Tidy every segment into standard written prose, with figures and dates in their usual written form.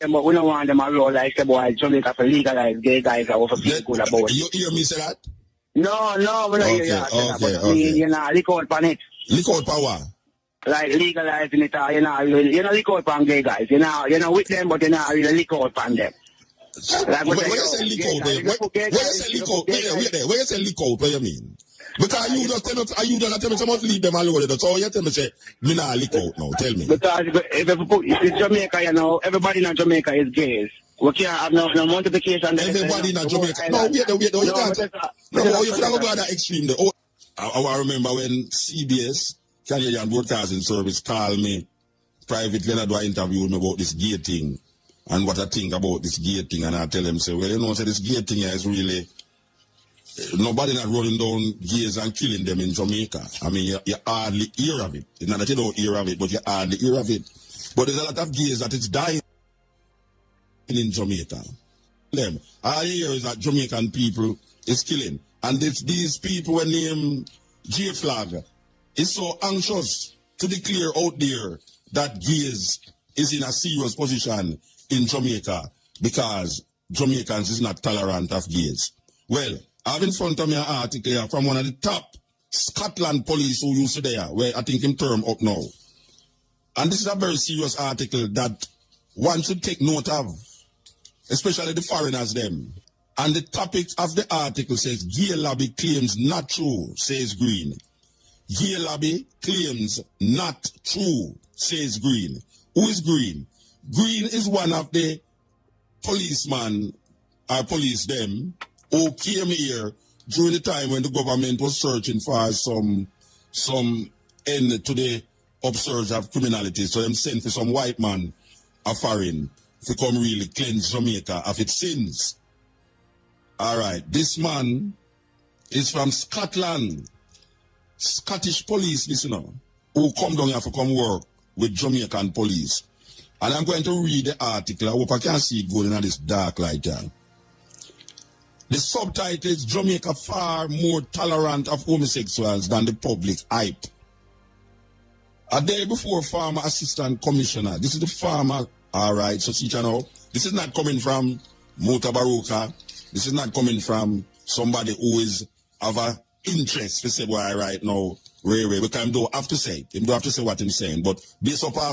But we don't want them to roll like the boy Jamaica for legalize gay guys that also feel good about it. You hear me say that? No, we don't hear you say that. But I mean, you know, lick out on it. Lick out on what? Like legalizing it, you know, lick out on gay guys. You know, with them, but you know, really lick out on them. Like, when you say lick out, where you say lick out, where you say lick out, what you mean? Because you just tell me someone leave them alone. So you tell me say, me not lick out now, tell me. Because if it's Jamaica, you know, everybody in Jamaica is gays. We can't have no multiplication. Everybody in Jamaica. No, wait, you can't. No, you can't go that extreme. I remember when CBS, Canadian Broadcasting Service, called me privately and do an interview with me about this gay thing and what I think about this gay thing. And I tell them, say, well, you know, say this gay thing is really, nobody not rolling down gays and killing them in Jamaica. I mean, you hardly hear of it. It's not that you don't hear of it, but you hardly hear of it. But there's a lot of gays that it's dying in Jamaica. All you hear is that Jamaican people is killing. And these people were named J-Flag is so anxious to declare out there that gays is in a serious position in Jamaica because Jamaicans is not tolerant of gays. Well, I have in front of me an article here from one of the top Scotland police who used to there, where I think him term up now. And this is a very serious article that one should take note of, especially the foreigners them. And the topic of the article says, gay lobby claims not true, says Green. Gay lobby claims not true, says Green. Who is Green? Green is one of the policemen, or police them, who came here during the time when the government was searching for some end to the upsurge of criminality. So them sent for some white man, a foreign, to come really cleanse Jamaica of its sins. All right, this man is from Scotland, Scottish police, listener, who come down here to come work with Jamaican police. And I'm going to read the article. I hope I can see it going in this dark light here. The subtitle is Jamaica far more tolerant of homosexuals than the public hype. A day before former assistant commissioner, this is the farmer, all right, so see you know, this is not coming from Mutabaruka. This is not coming from somebody who is of an interest to say, well, right now, we can do have to say it. Him do have to say what he's saying. But based upon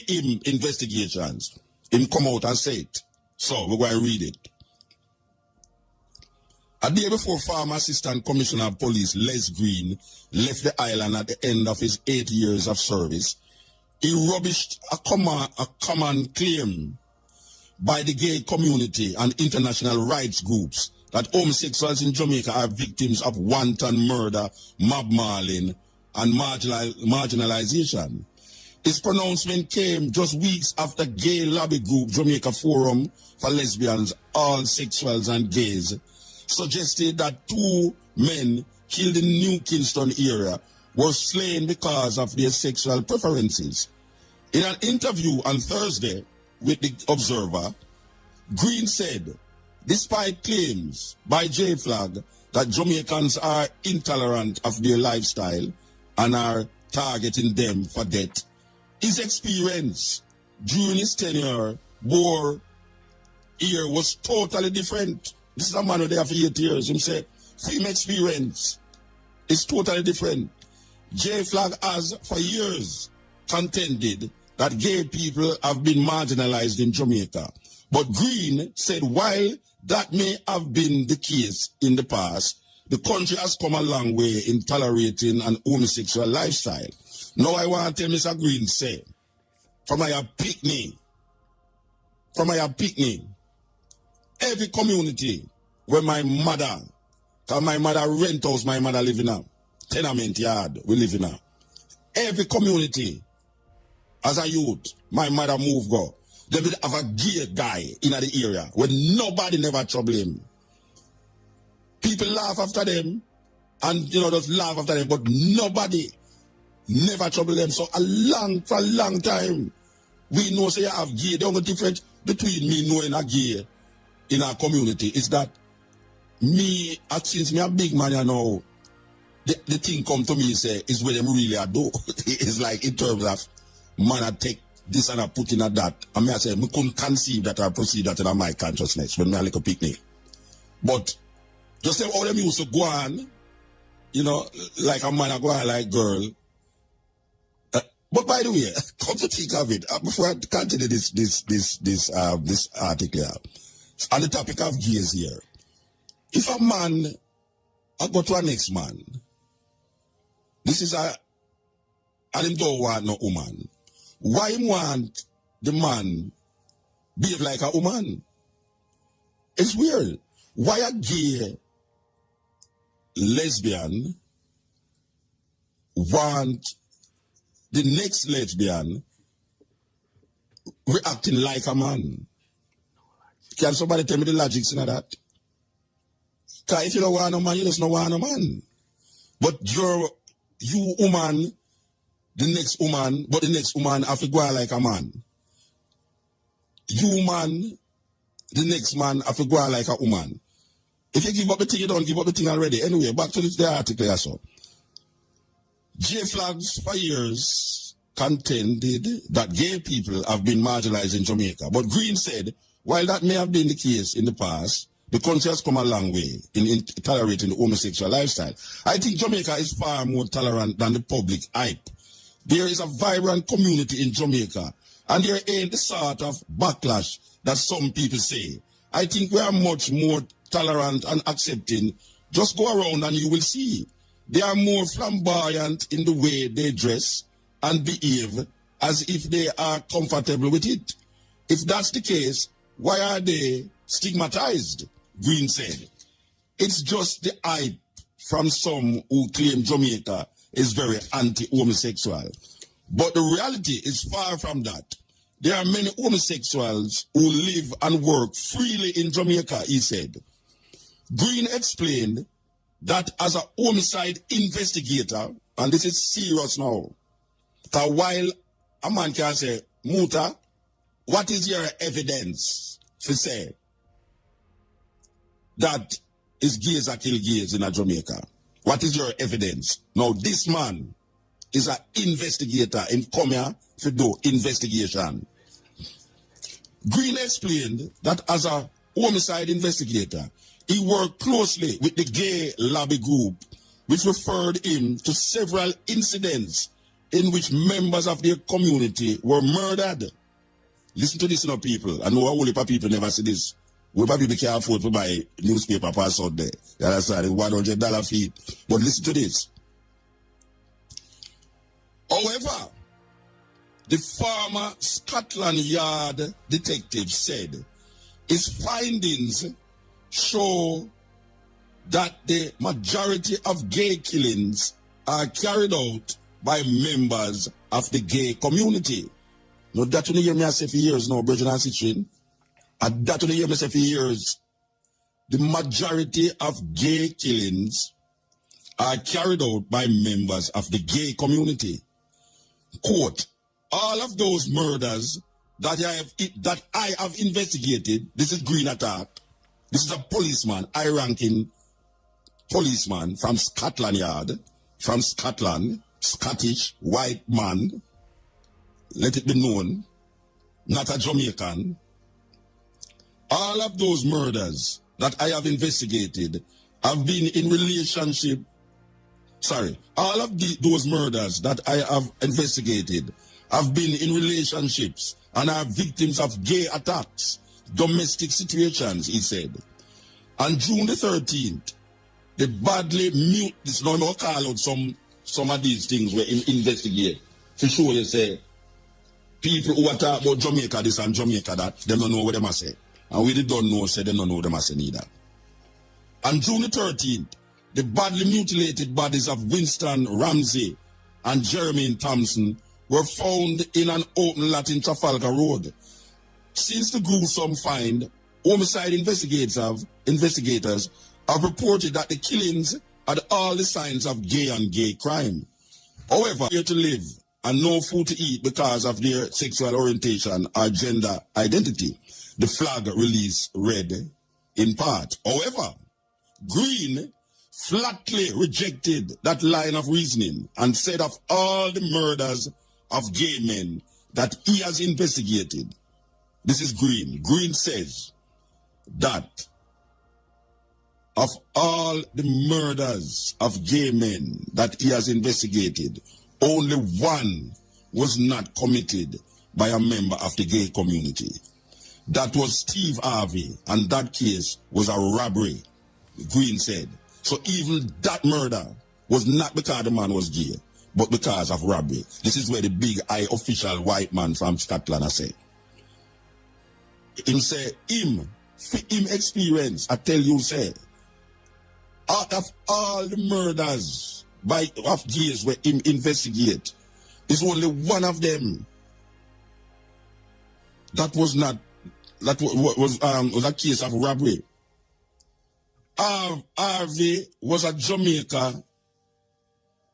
him investigations, him come out and say it. So we're going to read it. A day before former Assistant Commissioner of Police Les Green left the island at the end of his 8 years of service, he rubbished a common claim by the gay community and international rights groups that homosexuals in Jamaica are victims of wanton murder, mob mauling, and marginalization. His pronouncement came just weeks after gay lobby group Jamaica Forum for Lesbians, All Sexuals and Gays suggested that 2 men killed in New Kingston area were slain because of their sexual preferences. In an interview on Thursday with the Observer, Green said, despite claims by J-Flag that Jamaicans are intolerant of their lifestyle and are targeting them for death, his experience during his tenure here was totally different. This is a man who there for 8 years. He said, same experience is totally different. J-Flag has for years contended that gay people have been marginalized in Jamaica. But Green said while that may have been the case in the past, the country has come a long way in tolerating an homosexual lifestyle. Now I want to tell Mr. Green say, from my picnic, every community where my mother rent house, my mother live in a tenement yard, we live in a. Every community, as a youth, my mother move go. They will have a gay guy in the area where nobody never trouble him. People laugh after them and, just laugh after them, but nobody never trouble them. So for a long time, we know say you have gay. The only difference between me knowing a gay in our community is that me, since me a big man, the thing come to me say is where them really are do. It's like in terms of man I take this and I put in at that. I mean, I said, I couldn't conceive that I proceed that in my consciousness when I like a picnic. But just how them used to go on, you know, like a man, I go on like girl. But by the way, come to think of it, before I continue this article here, on the topic of gays here, if a man, I go to a next man, this is and him don't want no woman. Why him want the man behave like a woman? It's weird. Why a gay lesbian want the next lesbian reacting like a man? Can somebody tell me the logics in that? Because if you don't want a man, you just don't want a man. But you woman, the next woman have to go on like a man. You man, the next man have to go on like a woman. If you give up the thing, you don't give up the thing already. Anyway, back to the article I saw. J-Flags for years contended that gay people have been marginalized in Jamaica. But Green said, while that may have been the case in the past, the country has come a long way in tolerating the homosexual lifestyle. I think Jamaica is far more tolerant than the public hype. There is a vibrant community in Jamaica, and there ain't the sort of backlash that some people say. I think we are much more tolerant and accepting. Just go around and you will see. They are more flamboyant in the way they dress and behave as if they are comfortable with it. If that's the case, why are they stigmatized? Green said. It's just the hype from some who claim Jamaica is very anti-homosexual. But the reality is far from that. There are many homosexuals who live and work freely in Jamaica, he said. Green explained that as a homicide investigator, and this is serious now, that while a man can say, Muta, what is your evidence to say that is gays that kill gays in Jamaica? What is your evidence? Now, this man is an investigator and come here to do investigation. Green explained that as a homicide investigator, he worked closely with the gay lobby group, which referred him to several incidents in which members of their community were murdered. Listen to this, you know, people. I know a whole heap of people never see this. Whole heap of people can't afford to buy newspaper pass out there. You understand? $100 fee. But listen to this. However, the former Scotland Yard detective said his findings show that the majority of gay killings are carried out by members of the gay community. Now that you hear me say for years now, Bridget and Citrin, and that you hear me say for years, the majority of gay killings are carried out by members of the gay community. Quote, all of those murders that I have investigated, this is Green attack. This is a policeman, high-ranking policeman from Scotland Yard, from Scotland, Scottish, white man, let it be known, not a Jamaican. All of those murders that I have investigated have been in relationship, all of those murders that I have investigated have been in relationships and are victims of gay attacks, domestic situations, he said. On June the 13th, the badly mute, this no more call out some of these things where investigate. For sure, you say, people who are talking about Jamaica this and Jamaica that, they don't know what they must say. And we don't know, say they don't know what they must say neither. On June the 13th, the badly mutilated bodies of Winston Ramsey and Jeremy Thompson were found in an open lot in Trafalgar Road. Since the gruesome find, homicide investigators have reported that the killings had all the signs of gay on gay crime. However, here to live and no food to eat because of their sexual orientation or gender identity, the flag release read in part. However, Green flatly rejected that line of reasoning and said of all the murders of gay men, that he has investigated. This is Green. Green says that of all the murders of gay men that he has investigated, only one was not committed by a member of the gay community. That was Steve Harvey, and that case was a robbery, Green said. So even that murder was not because the man was gay, but because of robbery. This is where the big eye official white man from Scotland has said. Him say, him experience, I tell you, say, out of all the murders of gays where him investigate, is only one of them that was a case of robbery. Harvey was a Jamaica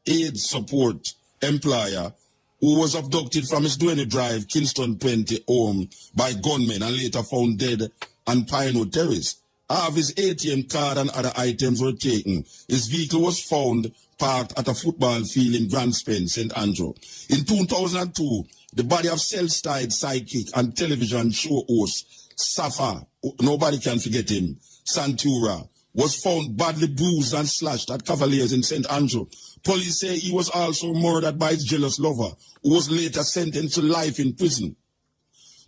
aid support employer who was abducted from his Duane Drive, Kingston 20 home by gunmen and later found dead on Pinewood Terrace. Harvey's ATM card and other items were taken. His vehicle was found parked at a football field in Grand Spence, St. Andrew. In 2002, the body of self-styled sidekick and television show host Safa, nobody can forget him, Santura, was found badly bruised and slashed at Cavaliers in St. Andrew. Police say he was also murdered by his jealous lover, who was later sentenced to life in prison.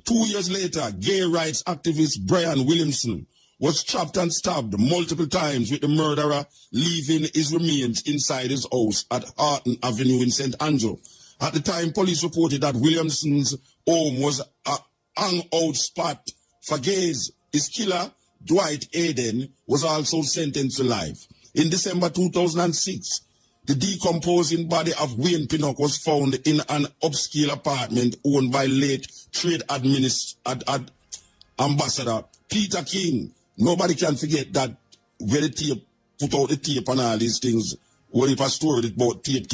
2 years later, gay rights activist Brian Williamson was chopped and stabbed multiple times, with the murderer leaving his remains inside his house at Harton Avenue in St. Andrew. At the time, police reported that Williamson's home was a hangout spot for gays. His killer, Dwight Aden, was also sentenced to life. In December 2006, the decomposing body of Wayne Pinnock was found in an upscale apartment owned by late trade ambassador Peter King. Nobody can forget that where the tape, put out the tape and all these things, what if I stored it about tape.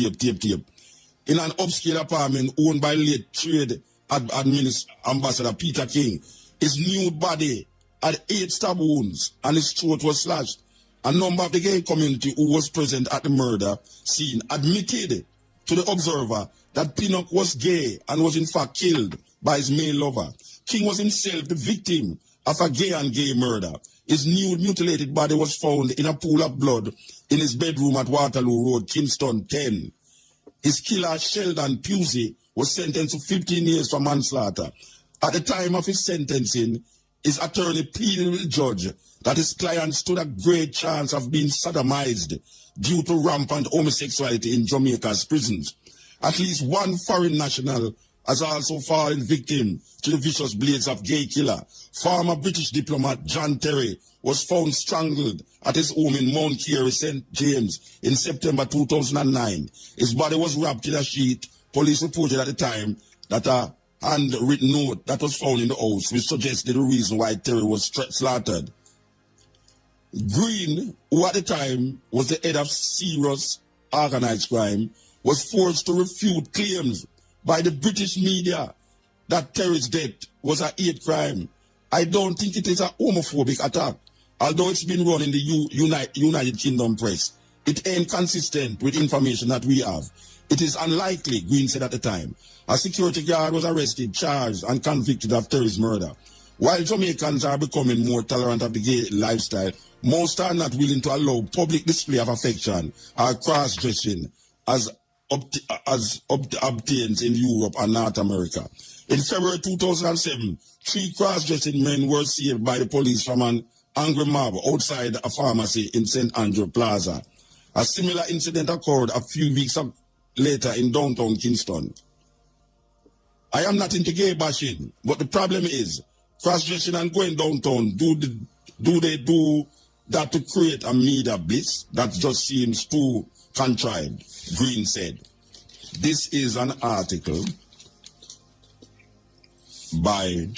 In an upscale apartment owned by late trade ambassador Peter King, his nude body had 8 stab wounds and his throat was slashed. A number of the gay community who was present at the murder scene admitted to the Observer that Pinnock was gay and was in fact killed by his male lover. King was himself the victim of a gay and gay murder. His nude, mutilated body was found in a pool of blood in his bedroom at Waterloo Road, Kingston 10. His killer, Sheldon Pusey, was sentenced to 15 years for manslaughter. At the time of his sentencing, his attorney pleaded with the judge that his client stood a great chance of being sodomized due to rampant homosexuality in Jamaica's prisons. At least one foreign national has also fallen victim to the vicious blades of gay killer. Former British diplomat John Terry was found strangled at his home in Mount Carey, St. James in September 2009. His body was wrapped in a sheet. Police reported at the time that a handwritten note that was found in the house, which suggested the reason why Terry was slaughtered. Green, who at the time was the head of serious organized crime, was forced to refute claims by the British media that Terry's death was a hate crime. I don't think it is a homophobic attack, although it's been run in the United Kingdom press. It ain't consistent with information that we have. It is unlikely, Green said at the time. A security guard was arrested, charged, and convicted of Terry's murder. While Jamaicans are becoming more tolerant of the gay lifestyle, most are not willing to allow public display of affection or cross-dressing as obtains in Europe and North America. In February 2007, 3 cross-dressing men were saved by the police from an angry mob outside a pharmacy in St. Andrew Plaza. A similar incident occurred a few weeks later in downtown Kingston. I am not into gay bashing, but the problem is cross-dressing and going downtown. Do they do that to create a media bliss? That just seems too contrived, Green said. This is an article by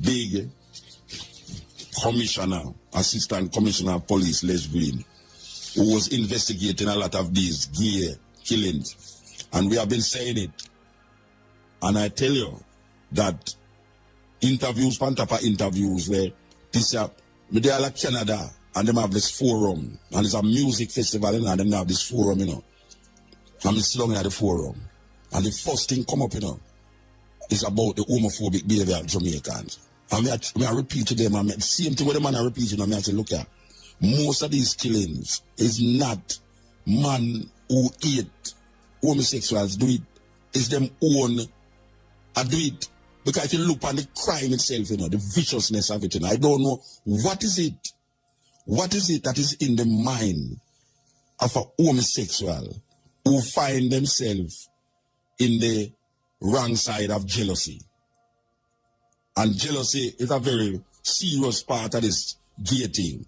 big commissioner, assistant commissioner of police Les Green, who was investigating a lot of these gay killings. And we have been saying it. And I tell you that interviews, Pantapa interviews, where this they are like Canada, and they have this forum, and it's a music festival, and they have this forum, you know. I'm slung at the forum, and the first thing come up, you know. is about the homophobic behavior of Jamaicans. And I repeat to them, the same thing with the man I repeat to them, I say, look here, most of these killings is not man who hate homosexuals do it. It's them own do it. Because if you look on the crime itself, you know, the viciousness of it, you know, I don't know, what is it that is in the mind of a homosexual who find themselves in the wrong side of jealousy? And jealousy is a very serious part of this gay thing.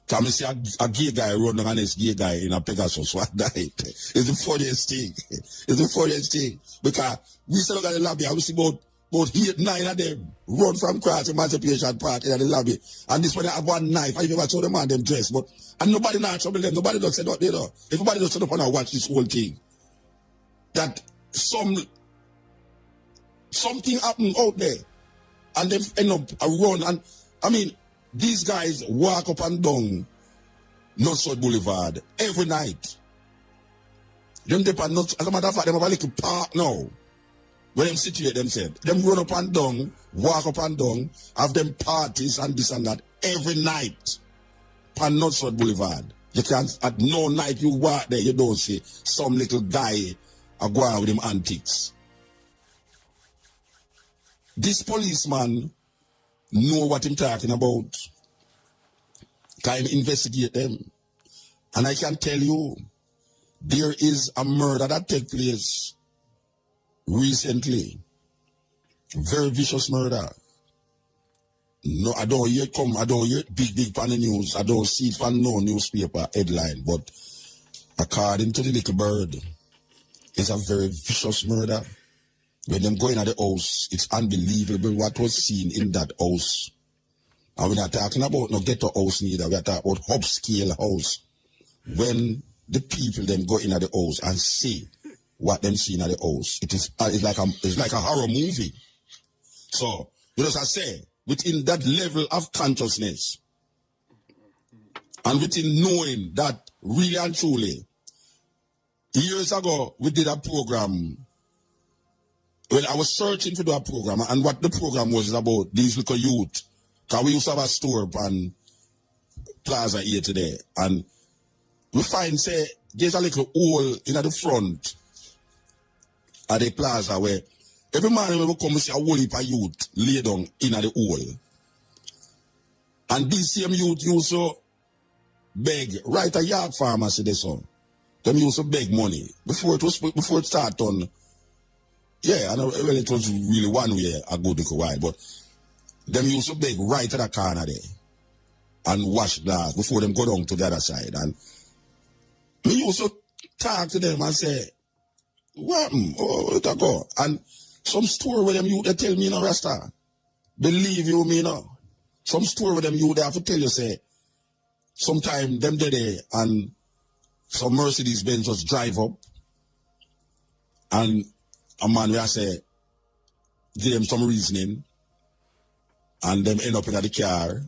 Can I see a gay guy run on this gay guy in a Pegasus one night? It's the funniest thing. It's the funniest thing. Because we still look at the lobby and we see about 8, 9 of them run from Cross Emancipation Park in the lobby. And this one they have one knife. I never saw the man them dress. And nobody not trouble them. Nobody does say nothing, you know. Everybody just sit up and watch this whole thing. That something happened out there. And they end up a run. And I mean, these guys walk up and down Northside Boulevard every night. Them depend not, as a matter of fact, they have a little park now where them situate themselves. Them run up and down, walk up and down, have them parties and this and that every night on Northside Boulevard. You can't, at no night you walk there, you don't see some little guy go out with him antics. This policeman know what I'm talking about. Can investigate them. And I can tell you, there is a murder that took place recently. Very vicious murder. No, I don't hear it big on the news. I don't see it on no newspaper headline. But according to the little bird, it's a very vicious murder. When them going at the house, it's unbelievable what was seen in that house. And we're not talking about no ghetto house neither. We're talking about upscale house. When the people them go in at the house and see what them see in at the house, it's like a horror movie. So, as I say, within that level of consciousness, and within knowing that really and truly, years ago we did a program. Well, I was searching to do a program, and what the program was about these little youth. Because we used to have a store on Plaza here today, and we find, say, there's a little hole in the front of the plaza where every man will come and see a whole heap of youth lay down in the hole. And these same youth used to beg, right a yard pharmacy, they son. Them used to beg money before it started on. Yeah, I know, well, it was really one way a good little while, but them used to beg right at the corner there and wash glass before them go down to the other side. And me used to talk to them and say, what? Oh, let that go. And some story with them you they tell me, you know, Rasta, believe you me, you know. Some story with them you they have to tell you, say, sometime them there and some Mercedes Benz just drive up and a man will say, give them some reasoning, and them end up in the car,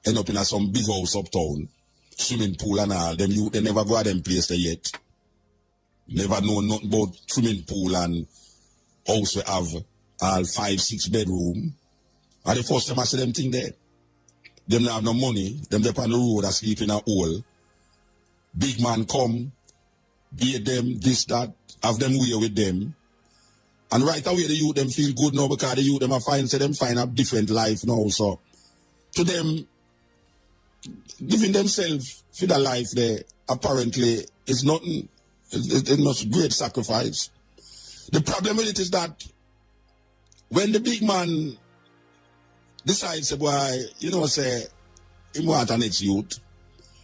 end up in some big house uptown, swimming pool and all. Them you they never go to them place there yet. Never know nothing about swimming pool and house we have all 5, 6 bedroom. And the first time I see them thing there, them not have no money, them they on the road and sleep in a hole. Big man come, beat them, this, that, have them way with them. And right away, the youth them feel good now because the youth them are find a different life now. So, to them, giving themselves for the life there, apparently, is nothing. It's not great sacrifice. The problem with it is that when the big man decides, boy, you know, say, he want an next youth,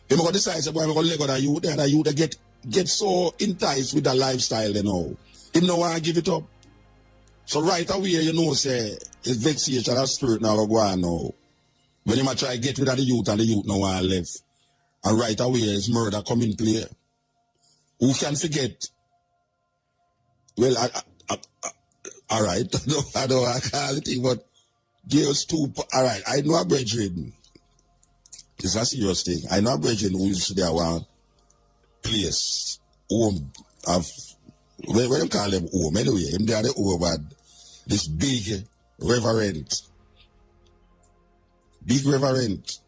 he will decide, boy, I'm going to let go the youth, and the youth get so enticed with the lifestyle, you know. He don't want to give it up. So right away, you know, say, it's vexation, that spirit now go on now. When you might try to get rid of the youth and the youth now want to live. And right away, it's murder come in play. Who can forget? Well, all right, I don't want to call it, but girls too, all right, I know a brethren. It's a serious thing. I know a brethren who used to there one place, home, of, where you call them home, anyway, him there the home, this big reverend. Big reverend.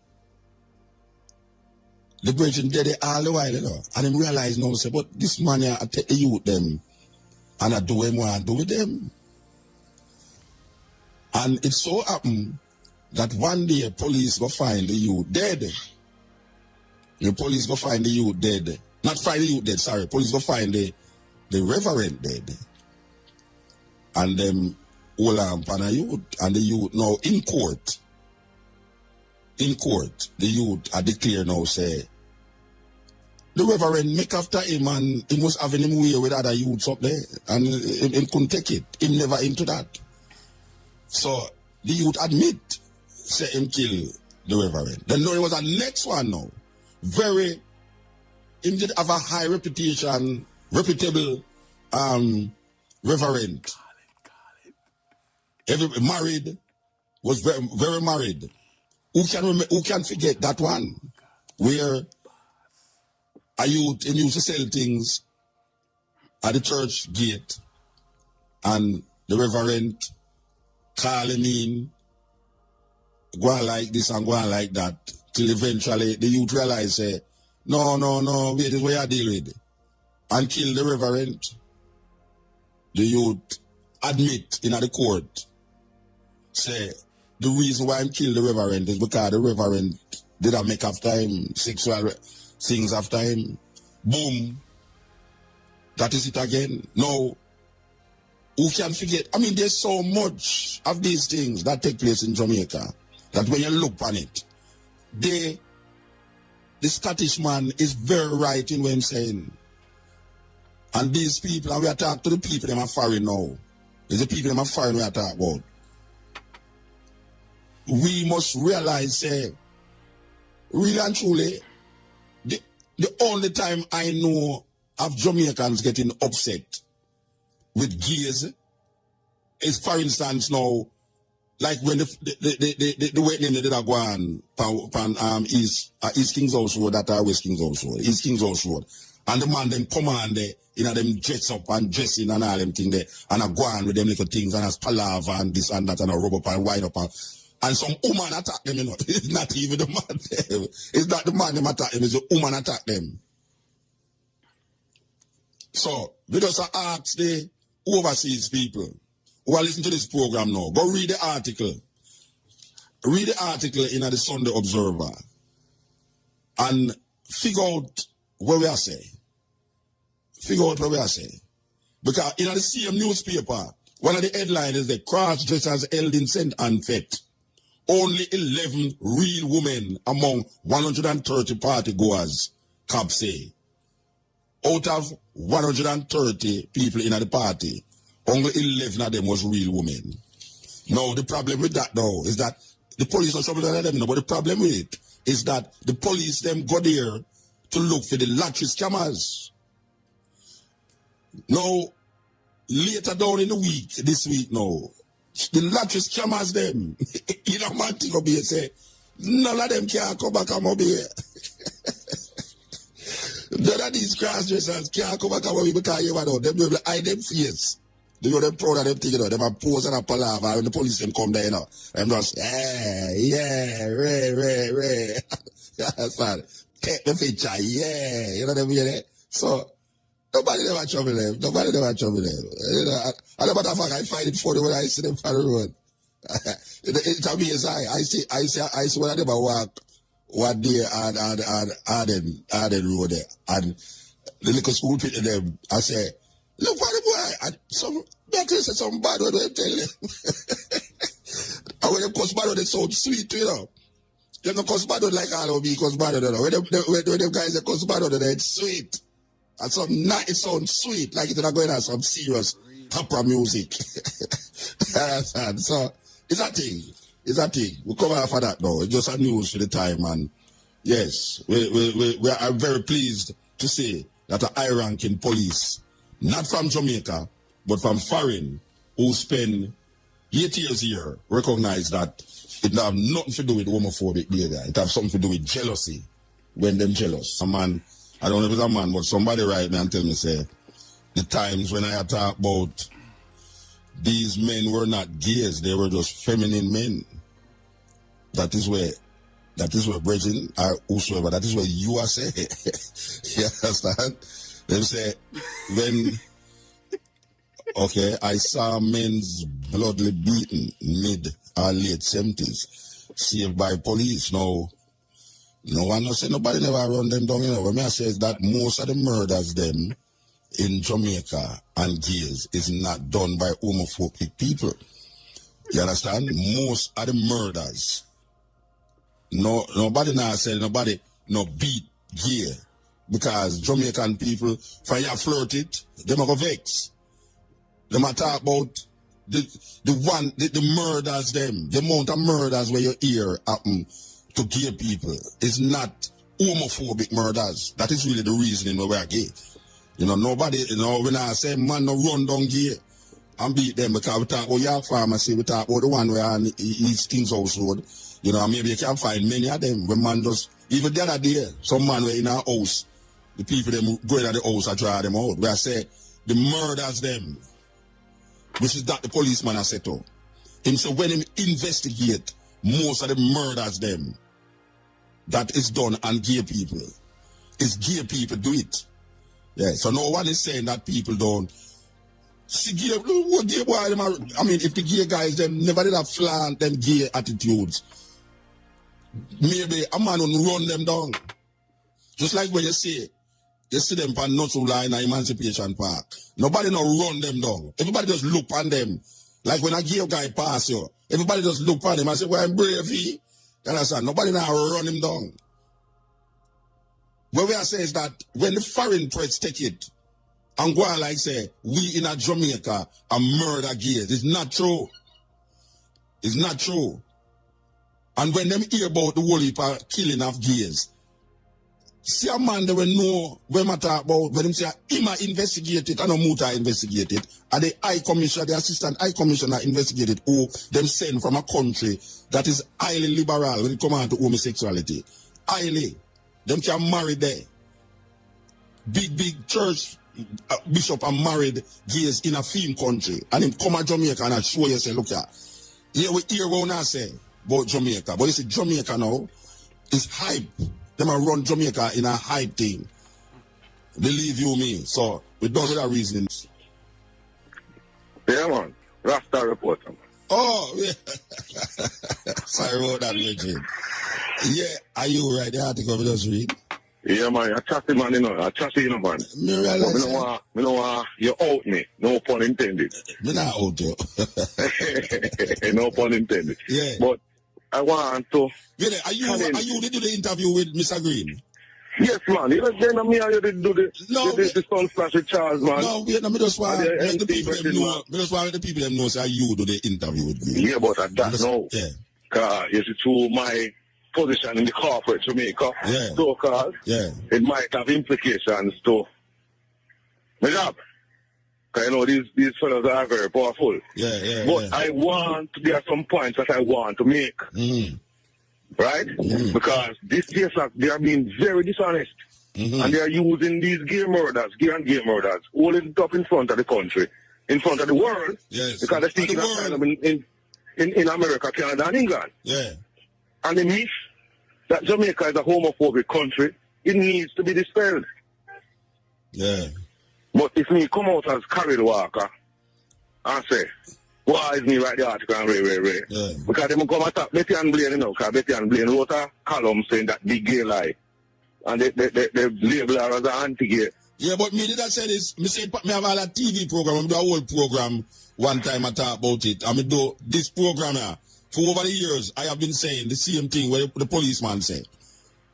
The brethren did it all the while, you know. And them realize now, say, but this man here, I take the youth them, and I do what I want to do with them. And it so happened that one day police go find the youth dead. The police go find the youth dead. Not find the youth dead, sorry. Police go find the reverend dead. And them hold on upon a youth, and the youth now in court. In court, the youth are declared now, say, the reverend make after him, and he must have him way with other youths up there, and he couldn't take it. Him never into that. So the youth admit, say him kill the reverend. Then there was a next one now. Him did have a high reputation, reputable reverend. Married, was very married. Who can forget that one? Where a youth used to sell things at the church gate, and the reverend call him in, go on like this and go on like that, till eventually the youth realize, say, no, wait, this is what I deal with. And kill the reverend. The youth admit in the court, say, the reason why I killed the reverend is because the reverend didn't make after him, sexual things after him. Boom. That is it again. No. Who can forget? I mean, there's so much of these things that take place in Jamaica that when you look on it, the Scottish man is very right in what I'm saying. And these people, and we are talking to the people that are foreign now. It's the people that are foreign we are talking about. We must realize, really and truly, the only time I know of Jamaicans getting upset with gays is, for instance, now, like when the wedding they did a go on East King's House Road, that are West King's House Road, East King's House Road, and the man them come on there, you know, them dress up and dressing and all them thing there, and I go on with them little things, and as palaver and this and that, and a rub up and wind up and some woman attack them, you know. It's not even the man. It's not the man them attack them, it's the woman attack them. So, we just ask the overseas people who are listening to this program now, go read the article. Read the article in the Sunday Observer and figure out what we are saying. Figure out what we are saying. Because in the same newspaper, one of the headlines is the cross-dressers held in St. Ann Fete. Only 11 real women among 130 party goers, CAB say. Out of 130 people in the party, only 11 of them was real women. Now, the problem with that now is that the police are trouble with them, but the problem with it is that the police them go there to look for the lottery scammers. Now, later down in the week, this week now, the lottery scammers them, you know, man, think of here, say, none of them can come back and over here. None of these cross-dressers can't come back and over here because you know, them will hide them face. They know them proud of them thing, you know, them a pose and a palaver, when the police them come there, you know, them just, Ray. That's fine. Take the picture, you know them here. So, nobody never trouble them. Nobody never trouble them. You know, and the matter of fact, I find it funny when I see them on the road. It's amazing. I see one of them walk one day on Arden Road there. And the little school people them, I say, look for the boy. And some doctor said some bad word they tell them. And when they cuss bad word, they sound sweet, you know. They don't cuss bad word like all of me cuss bad word, you know. When them guys they cuss bad word, it's sweet. And some night it sounds sweet, like it's not going on some serious opera music. So it's a thing. It's a thing. We come out for that now. It's just a news for the time, and yes, we are very pleased to say that the high-ranking police, not from Jamaica, but from foreign, who spend 8 years here, recognize that it have nothing to do with homophobic behavior. It have something to do with jealousy, when them jealous. A man, I don't know if it's a man, but somebody write me and tell me, say, the times when I talk about these men were not gays, they were just feminine men. That is where brethren or whosoever, that is what you are saying. You understand? They say, when, okay, I saw men's bloodily beaten mid or late 70s, saved by police. Now, no one no say nobody never run them down. You know, when I say that most of the murders them in Jamaica and gays is not done by homophobic people. You understand? Most of the murders. Nobody now say nobody no beat gay because Jamaican people, for you flirt it, them a go vex. Them a talk about the murders them, the amount of murders where you hear happen to gay people is not homophobic murders. That is really the reasoning why we are gay. You know, nobody, you know, when I say man no run down gay and beat them because we talk about York Pharmacy, we talk about the one where on East King's House Road. You know, maybe you can find many of them when man does, even the other day, some man were in our house, the people them going to the house and draw them out. Where I say, the murders them, which is that the policeman has set up. Him say when him investigate, most of the murders them, that is done on gay people. It's gay people do it. Yeah, so no one is saying that people don't. See, gay, what gay boy, I mean, if the gay guys, them never did have flaunt them gay attitudes, maybe a man will run them down. Just like when you see them on Nutsula Line and Emancipation Park. Nobody no run them down. Everybody just look on them. Like when a gay guy pass you, everybody just look on him and say, well, I'm brave, he. You understand? Nobody now run him down. What we are saying is that when the foreign press take it, and go on like say, we in a Jamaica are murder gays. It's not true. It's not true. And when them hear about the whole heap of killing of gays, see a man they will know when I talk about, when them say, him investigated, I know Muta investigated, and the High Commissioner, the Assistant High Commissioner investigated who them sent from a country that is highly liberal when it comes on to homosexuality. Highly. Them can marry there. Big church bishop and married gays in a film country. And him come to Jamaica and show you, say, look here. Here we hear what I say about Jamaica. But you see, Jamaica now is hype. Them a run Jamaica in a hype thing. Believe you me. So, we done with our reasons. Yeah, man. Rasta reporter. Oh, yeah. Sorry about that, Richard. Yeah, are you right? The article we just read? Yeah, man. I trust man, you know. I trust you, man. Me realize me no want you out me. No pun intended. Me not out you. No pun intended. Yeah. But I want to... Really, are you did do the interview with Mr. Green? Yes, man. You know, then me and you did do the sun flash with Charles, man. No, wait, no, me just want the people them know. Me just want the people them know say you do the interview with Green. Yeah, but at that no. Yeah. Cause you see, through my position in the corporate Jamaica, yeah. So-called, yeah. It might have implications to my job. Because, you know, these fellows are very powerful. Yeah. But there are some points that I want to make. Right? Because these cases, they are being very dishonest. And they are using these gay and gay murders, holding it up in front of the country, in front of the world. Yes. Because they're speaking asylum in America, Canada, and England. Yeah. And the myth that Jamaica is a homophobic country, it needs to be dispelled. Yeah. But if me come out as Carried Walker and say, why is me write the article and Ray? Yeah. Because they come attack Betty and Blaine, you know, because Betty and Blaine wrote a column saying that big gay lie. And they label her as an anti-gay. Yeah, but me did I say this, me have a TV program, I do a whole program one time I talk about it. I mean, do this program here. For over the years, I have been saying the same thing where the policeman said.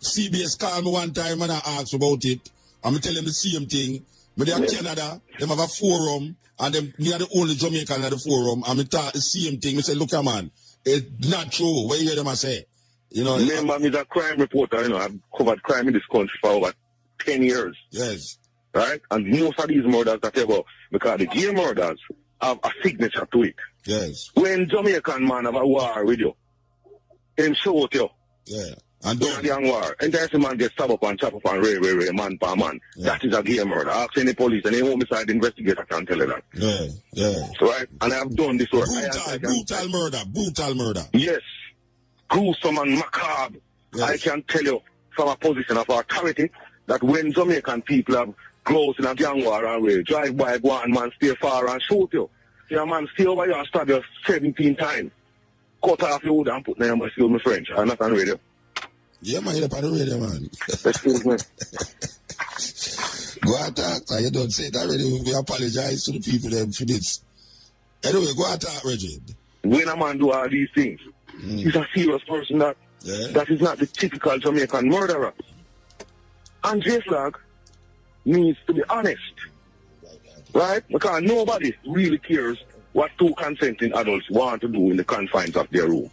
CBS called me one time and I asked about it. I'm telling them the same thing. But they are Canada, they have a forum, and they are the only Jamaican at the forum. And I talk the same thing. I say, look, man, it's not true. What you hear them I say? You know, remember, I'm a crime reporter, you know, I've covered crime in this country for over 10 years. Yes. Right? And most of these murders that they go, because the gay murders have a signature to it. Yes. When Jamaican man have a war with you, him show it you. Yeah. And a gang war. And there's a man gets stab up and chop up and ray, man per man. Yeah. That is a game murder. Ask any police, any homicide investigator can tell you that. Yeah. Right? And I have done this work. Brutal murder. Yes. Gruesome and macabre. Yeah. I can tell you from a position of authority that when Jamaican people have close in a gang war and we drive by one man, stay far and shoot you. See a man stay over here and stab you 17 times. Cut off your wood and put name, excuse me French. I'm not on radio. Yeah, man, you're on the radio, man. Excuse me. Go attack. You don't say it already. We apologize to the people them for this. Anyway, go attack, Reggie. When a man do all these things, he's a serious person that is not the typical Jamaican murderer. And J-Flag needs to be honest. Right? Because nobody really cares what two consenting adults want to do in the confines of their room.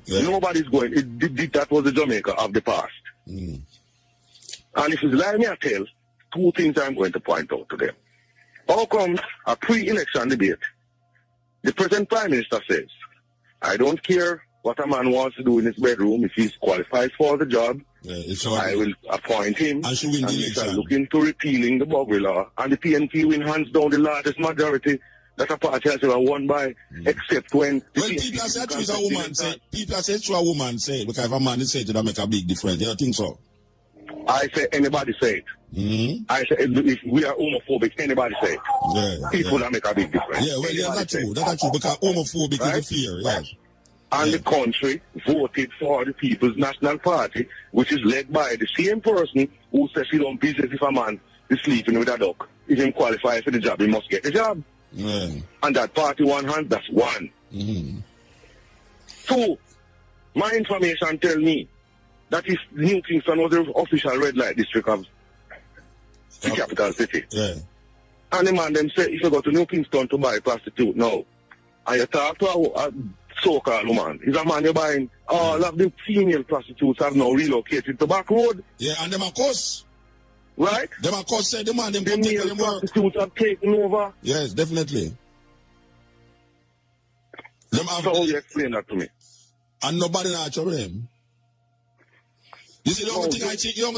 Yeah. Nobody's going. That was the Jamaica of the past. And if it's like me, I tell, two things I'm going to point out to them. How come a pre-election debate, the present Prime Minister says, I don't care what a man wants to do in his bedroom, if he's qualified for the job, I will appoint him, and he shall look into repealing the Buggery law, and the PNP win hands down the largest majority that a party has ever won by, except when... Well, people are saying it's a woman say, because if a man is said it, that make a big difference. You don't think so? I say anybody say it. I say if we are homophobic, anybody say it. Yeah, people that make a big difference. Yeah, well, yeah, that's true. That's true, because homophobic is a fear, yes. And the country voted for the People's National Party, which is led by the same person who says he don't business if a man is sleeping with a duck. If he qualifies for the job, he must get the job. Yeah. And that party one hand, that's one. Two, my information tell me that if New Kingston was the official red light district of the capital city. Yeah. And the man them say, if you go to New Kingston to buy a prostitute now, and you talk to a so-called woman, is a man you're buying, all of the female prostitutes have now relocated to back road. Yeah, and them are course. Right? Them of course say the man them come take them work. Prostitutes have taken over. Yes, definitely. So how you explain that to me? And nobody not trouble them. You see, the only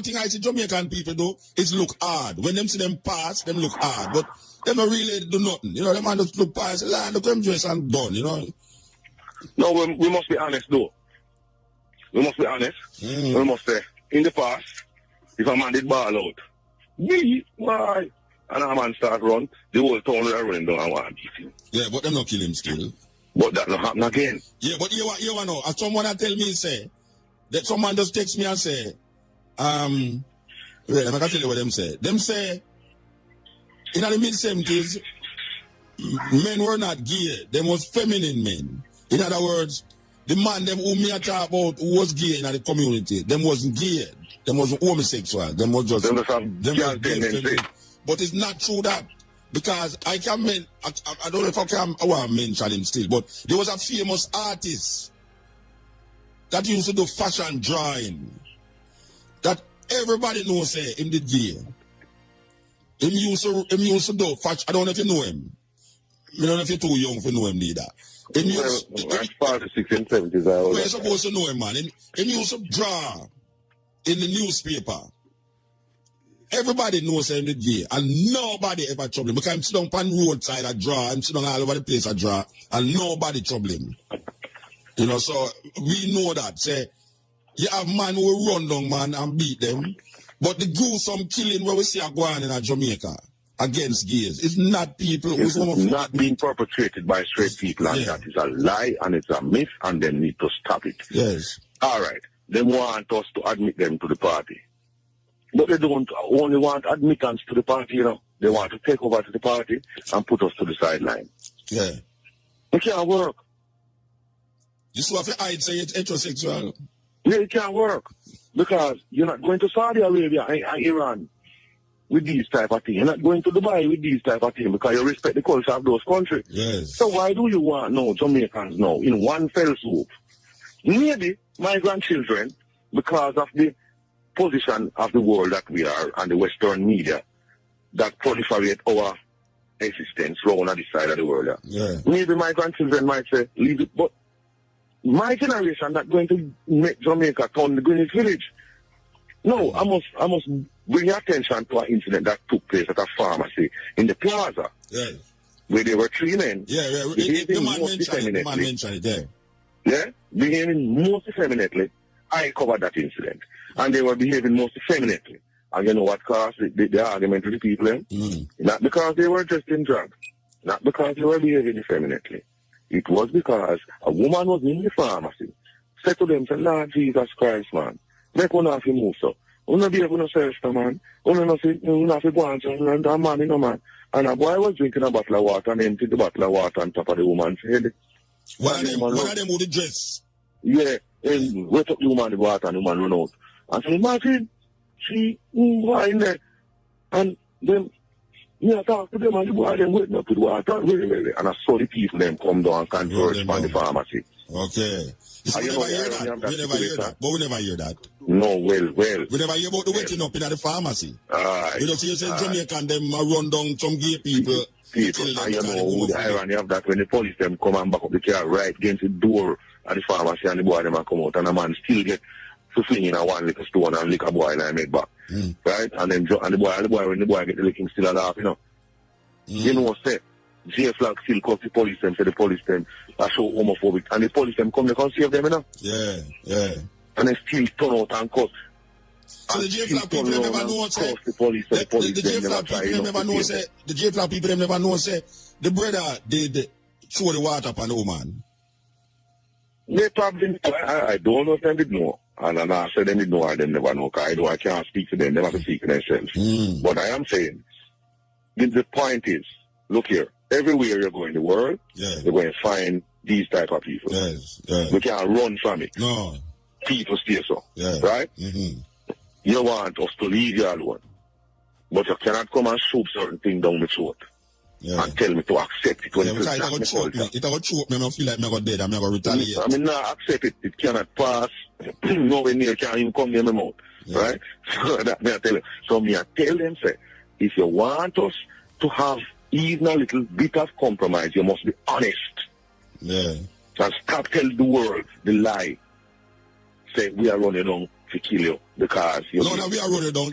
thing I see Jamaican people do is look hard. When them see them pass, them look hard. But them don't really do nothing. You know, them man just look past, look them dress and done, you know. No, we must be honest though. We must be honest. We must say, in the past, if a man did ball out, why? And a man start run, the whole town will run down and want to beat him. Yeah, but them not kill him still. But that not happen again. Yeah, but you know, as someone that tell me say, that someone just text me and say, wait, I'm going to tell you what them say. Them say, in the mid-70s, men were not gay. Them was feminine men. In other words, the man them who me talk about who was gay in the community, them wasn't gay. Them was homosexual. Them was just feminine. But it's not true that. Because I don't know if I want to mention him still, but there was a famous artist that used to do fashion drawing. That everybody knows him did gay. Him used to do fashion. I don't know if you know him. I don't know if you're too young to know him neither. I'm 46 and 70s. You're supposed to know him, man. Him used to draw in the newspaper. Everybody knows him did gay, and nobody ever trouble him. Because I'm sitting on the roadside, I draw. I'm sitting all over the place, I draw, and nobody trouble him. You know, so we know that. Say, you have man who will run down man and beat them, but the gruesome killing where we see are going in Jamaica against gays, it's not people who's not being perpetrated by straight people, and that is a lie, and it's a myth, and they need to stop it. Yes. All right. They want us to admit them to the party. But they don't only want admittance to the party, you know. They want to take over to the party and put us to the sideline. Yeah. It can't work. You still have to hide, say it's heterosexual. Yeah, it can't work. Because you're not going to Saudi Arabia and Iran with these type of things. You're not going to Dubai with these type of things because you respect the culture of those countries. Yes. So why do you want no Jamaicans now in one fell swoop? Maybe my grandchildren, because of the position of the world that we are and the Western media that proliferate our existence around on this side of the world. Yeah. Maybe my grandchildren might say, leave it, but my generation that's going to make Jamaica turn the Greenwich Village. No, I must bring your attention to an incident that took place at a pharmacy in the plaza. Yeah. Where they were 3 men. Yeah. The man mentioned it there. Yeah? Behaving most effeminately. I covered that incident. And they were behaving most effeminately. And you know what caused the argument with the people? Not because they were dressed in drag. Not because they were behaving effeminately. It was because a woman was in the pharmacy. Said to them, Lord Jesus Christ, man. Make one have to move, so. You don't behave with yourself, man. You don't have to go and a man, you know, man. And a boy was drinking a bottle of water and emptied the bottle of water on top of the woman's head. One of them with the dress? Yeah. And wet up the woman the water and the woman run out. And so imagine, she was in there. And then, I talk to them and the boy them waiting up with water. And I saw the people them come down and converge from the pharmacy. Okay. We never hear that. But we never hear that. No, well. We never hear about the waiting up in the pharmacy. We don't see you say Jamaican them run down some gay people. And you know the irony of that when the police them come and back up the car right against the door at the pharmacy and the boy them come out and the man still get to fling in a one little stone and lick a boy and I make back. Right? And then and the boy when the boy get the licking still a laugh, you know. You know what say? J flag still cause the police them, say the police them are so homophobic. And the police them come, they can't save them, you know? Yeah. And they still turn out and cause. So the J flag people them never know, say, the J flag people them never know, say, the J flag people them never know, say, the brother did throw the water upon the woman. They probably, I don't know if they did know. And I said they did know, I them never know, because I can't speak to them, they have to speak to themselves. But I am saying, the point is, look here, everywhere you go in the world, you're going to find these type of people. Yes. We can't run from it. No. People stay so. Right? You want us to leave you alone. But you cannot come and shove certain things down the throat. And tell me to accept it when it's not. It will choke me. I feel like I'm going to dead. I'm going to retaliate. I mean, not accept it. It cannot pass. Nowhere near can't even come near my mouth. Right? So that me I tell you. So me I tell them, say, if you want us to have even a little bit of compromise, you must be honest. And stop telling the world the lie. Say, we are running down to kill you because you... No, we are running down.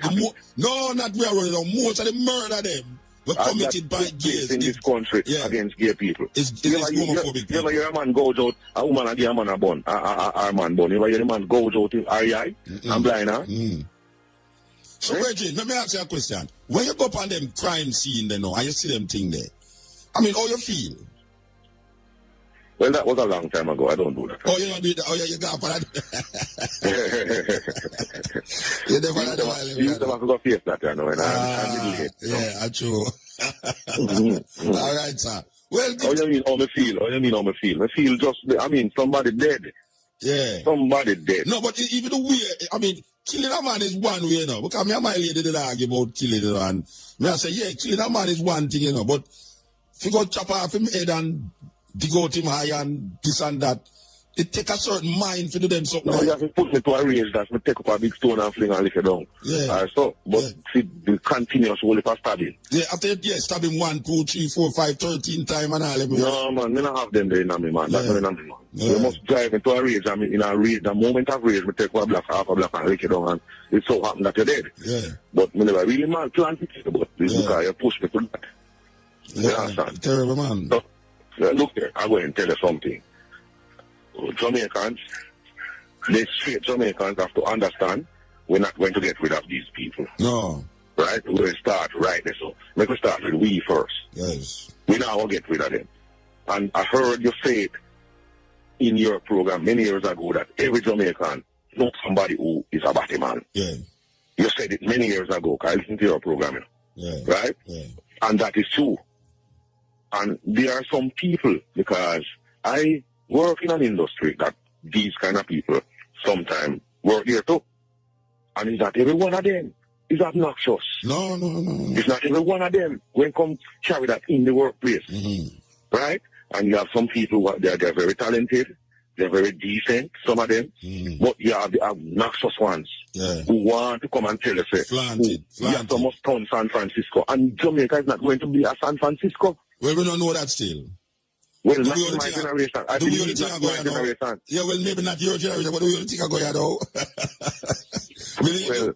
Not we are running down. Most of the murder them were committed by gays. In this country against gay people. It's homophobic. You ever hear a man goes out, a woman and give a man a bun, a man bun. You ever hear a man goes out in REI and blind, huh? So, Virgin, let me ask you a question. When you go up on them crime scene, and you see them thing there, I mean, how you feel? Well, that was a long time ago. I don't do that. Oh, you don't do that? Oh, yeah, you got up on that? You never have to go face that, you know, and I'm late. Yeah, true. All right, sir. Well, how you mean how me feel? How you mean how me feel? I feel just, I mean, somebody dead. Yeah. Somebody dead. No, but even the way, I mean, killing a man is one way, you know. Because me and my lady did argue about killing a man. Me I say, yeah, killing a man is one thing, you know. But if you go chop off him head and dig out him high and this and that, it take a certain mind to do them something. No, you have to put me to a range that me take up a big stone and fling and lick it down. Yeah. See, the continuous whole for stabbing. Yeah, after stabbing 1, 2, 3, 4, 5, 13 times and all. No, man, me not have them there in me, man. That's not in me, man. You must drive into a rage. I mean, in a rage, the moment of rage, me take one block, half a block and lick it down and it so happen that you're dead. Yeah. But me never really man plan to kill, but it's because you push me to that. You understand? Terrible, man. So, look here, I'm going to tell you something. Jamaicans, the straight Jamaicans have to understand we're not going to get rid of these people. No. Right? We're going to start right there. So, let me start with we first. Yes. We now will get rid of them. And I heard you say it in your program many years ago that every Jamaican knows somebody who is a Batty man. Yeah. You said it many years ago, because I listened to your program, you know. Yeah. Right? Yeah. And that is true. And there are some people, because I work in an industry that these kind of people sometimes work here too. And it's not every one of them is obnoxious. No. It's not every one of them when come carry that in the workplace. Right? And you have some people who they're very talented, they're very decent, some of them, but you have the obnoxious ones who want to come and tell us, you have so much turn San Francisco. And Jamaica is not going to be a San Francisco. Well, we don't know that still. Well, not in my generation. I believe not my generation. Yeah, well, maybe not your generation, but do you think I go here though? Well,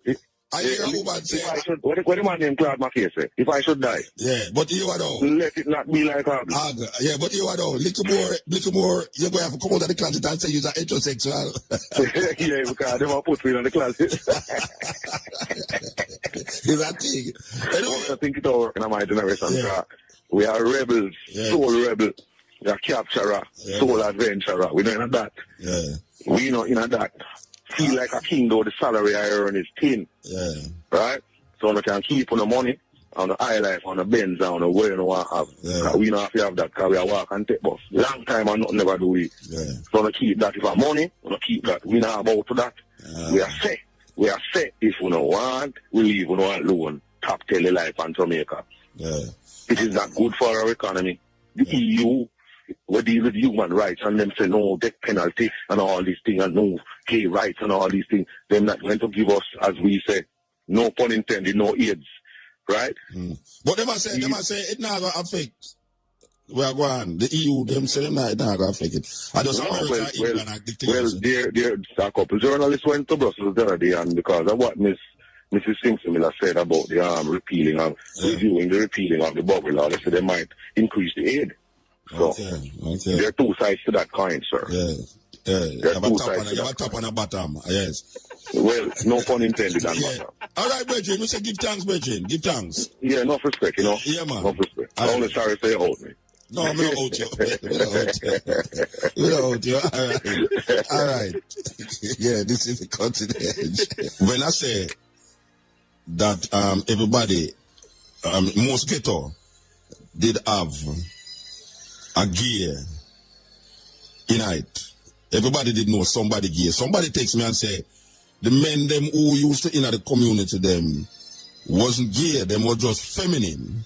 I hear a woman say, what the man named Claude Mackay say? If I should die. Yeah, but you are though. Let it not be like Hag. Yeah, but you are though. Little more, you're going to have to come out of the closet and say you're heterosexual. Yeah, because they want to put me in the closet. Is that thing? Anyway. I think it's all working in my generation. Yeah. We are rebels, soul rebels. We are capturer, soul adventurer. We don't know that. Yeah. We not in that. Feel like a king though the salary I earn is thin. Yeah. Right? So I can keep on the money, on the high life, on the Benz, on the way you want to have. Yeah. We don't have to have that because we are walk and take bus. Long time and nothing never do it. Yeah. So I keep that. If I money, I keep that. We not about to that. We are set. We are set. If we don't want, we leave. We don't want loan. Top tele life and Jamaica. Yeah. It is not good for our economy. The EU, we deal with human rights and them say no death penalty and all these things and no gay rights and all these things. They're not going to give us, as we say, no pun intended, no AIDS. Right? But they must say it not going to affect where I go on. The EU, them say it not going to affect it. I just there a couple journalists went to Brussels the other day and because of what Mrs. Simpson Miller said about the repealing of reviewing the repealing of the bubble law, they said they might increase the aid. So there are two sides to that coin, sir. Yeah. You have a top and a bottom. Yes. Well, no pun intended on bottom. All right, Bridget, we say give thanks, Bridget. Give thanks. Yeah, enough respect, you know. Yeah, man. Enough respect. I'm only sorry if they hold me. No, I'm not out you. We don't out you. All right. Yeah, this is the cutting edge. When I say that everybody, most ghetto did have a gear in it. Everybody did know somebody gear. Somebody takes me and say, the men them who used to in the community them wasn't gear, them were just feminine.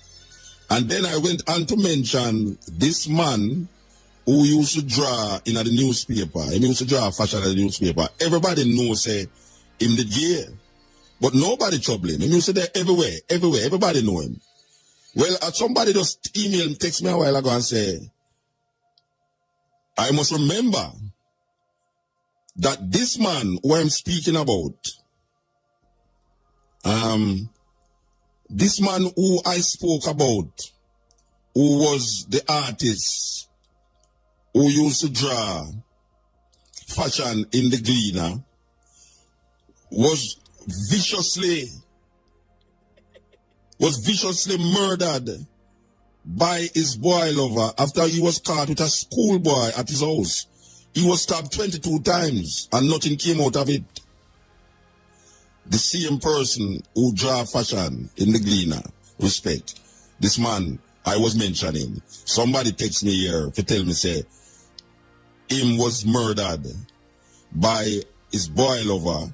And then I went on to mention this man who used to draw in the newspaper. He used to draw fashion in the newspaper. Everybody knows say him the gear. But nobody trouble him. He used to there everywhere. Everybody know him. Well, somebody just emailed, text me a while ago and say, I must remember that this man who I'm speaking about, this man who I spoke about, who was the artist who used to draw fashion in the Gleaner, was viciously murdered by his boy lover after he was caught with a schoolboy at his house. He was stabbed 22 times and nothing came out of it. The same person who draw fashion in the Gleaner, respect, this man I was mentioning, somebody text me here to tell me, say, him was murdered by his boy lover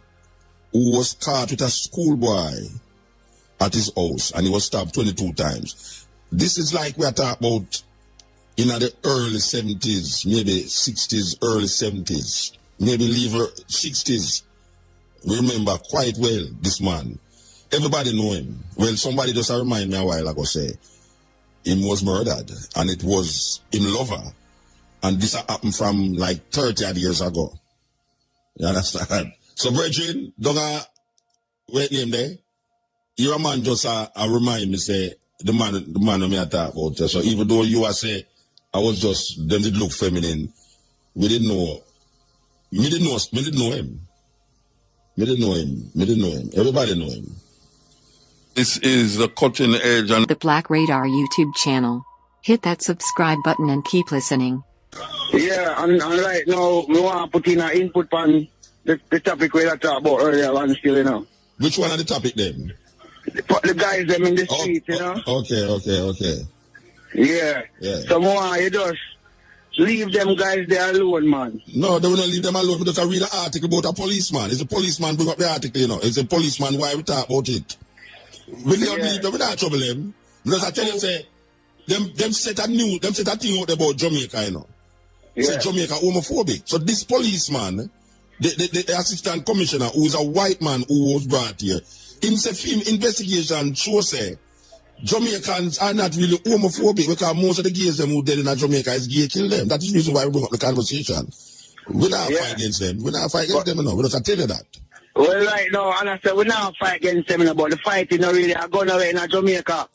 who was caught with a schoolboy at his house and he was stabbed 22 times. This is like we are talking about in the early 70s, maybe 60s, early 70s, maybe later 60s. Remember quite well this man. Everybody know him. Well, somebody just remind me a while ago say, him was murdered and it was him lover. And this happened from like 30 odd years ago. You understand? So, brethren, don't wait name there. Your man just remind me say, the man me I talk about. So even though you are say, I was just, them did look feminine. We didn't know. Me didn't know him. Me didn't know him. Everybody know him. This is the cutting edge on the Black Radar YouTube channel. Hit that subscribe button and keep listening. Yeah, and right now, we want to put in an input on the topic we talked about earlier on still, you know. Which one are the topic then? The guys them in the street, you know. Okay. Yeah. So more you just leave them guys there alone, man. No, they will not leave them alone. We just read an article about a policeman. It's a policeman bring up the article, you know. It's a policeman why we talk about it. We don't leave them, we don't trouble them. Because I tell you, say, them set a thing out about Jamaica, you know. Say Jamaica homophobic. So this policeman, the assistant commissioner, who is a white man who was brought here, him say film investigation show say Jamaicans are not really homophobic because most of the gays them who dead in Jamaica is gay kill them. That is the reason why we bring up the conversation. We not fight against them. We not fight against them, no. We just tell you that. Well, right now, and I said we not fight against them, but the fighting not really going away in Jamaica.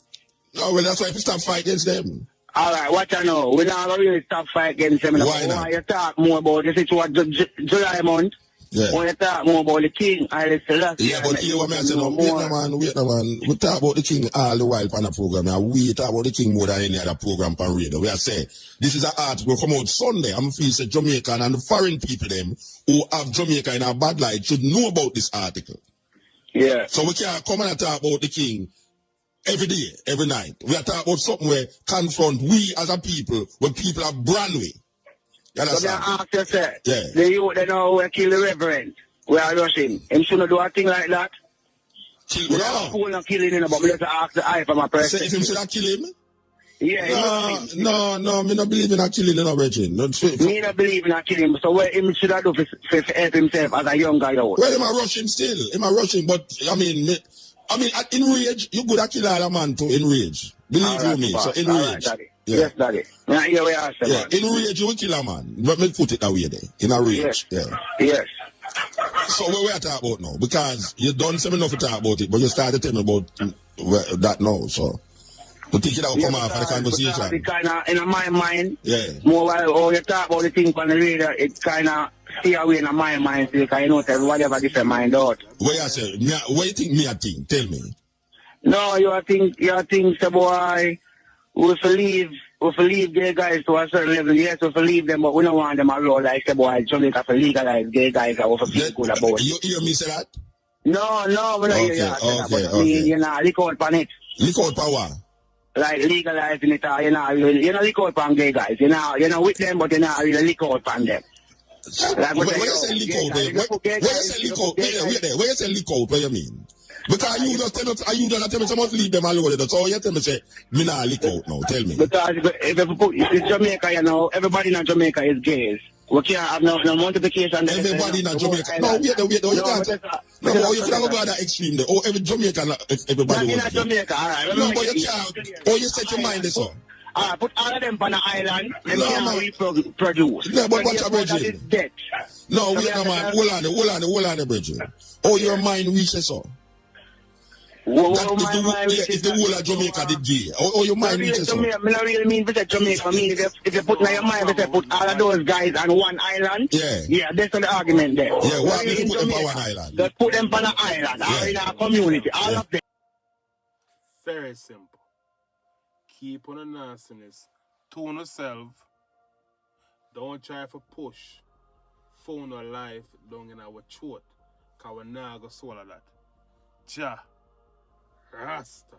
No, well, that's why we stop fight against them. All right, what I know, we not really stop fight against them. Why not? Why you talk more about the situation July month? Yeah. When you talk more about the king, I said yeah, but here what I say no, wait no man. We talk about the king all the while on the program, and we talk about the king more than any other program on radio. We are say this is an article come out Sunday. I'm feeling say Jamaican and the foreign people them who have Jamaica in a bad light should know about this article. Yeah. So we can't come and talk about the king every day, every night. We are talking about something where confront we as a people when people are brandway. So they ask yourself, yeah. The youth they know we kill the reverend. We are rushing. Him shouldn't do a thing like that. Kill we are cool and killing him, but we have to ask the eye from a person. Say if him should have kill him? Yeah, no, me not believe in a killing, no, Reggie. Me not believe in a killing, so what him should have do for help himself as a young guy out? Well, him a rushing still. Him a rushing, but I mean, in rage, you could have killed all a man to in rage. Believe you me, so in rage. Daddy. Yeah. Yes, Daddy. Now, here we are, yeah, in rage, you will kill a man. But me put it that way there. In a rage. Yes. Yeah. Yes. So what we are talking about now? Because you done some enough to talk about it, but you started telling me about that now, so. You think that will come out for the conversation? It kind of, in my mind, more while you talk about the thing on the radio, it kind of stay away in my mind, because you know, everybody have a different mind out. What you say? What you think me a think? Tell me. No, you think, so boy, we leave gay guys to a certain level. Yes, we leave them, but we don't want them around like the boy. Jamaica for legalize gay guys that we feel good about. You hear me say that? No, we don't hear you say that. But I mean, you know, look out on it. Look out power. Like legalizing it, you know, look out on gay guys. You know, with them, but you know, really look out on them. Like when you say lick out, when you say lick out, when you say lick out, what do you mean? Because you just tell me someone leave them alone. So you tell me say, me not lick out now. Tell me. Because if it's Jamaica, you know, everybody in Jamaica is gays. We can't have no multiplication. Everybody in Jamaica. No, wait, you can't. No, you can't go that extreme there. Oh, every Jamaican, everybody wants to. Jamaica, all right. No, but you can't. Oh, you set your mind this up. Put all of them on the island and can't reproduce. No, but what's your bridging? No, wait, no, man. Hold on, bridging. Oh, your mind reaches so. If the whole of Jamaica did gay, or your mind reaches so. I don't really mean visit Jamaica. I mean, if you put in your mind, if you put all of those guys on one island, yeah, that's the argument there. Yeah, why do you put them on one island? Just put them on an island, or in a community, all of them. Very simple. Keep on the nastiness. Tune yourself. Don't try to push phone or life down in our throat. Because we're not going to swallow that. Ja. Rasta.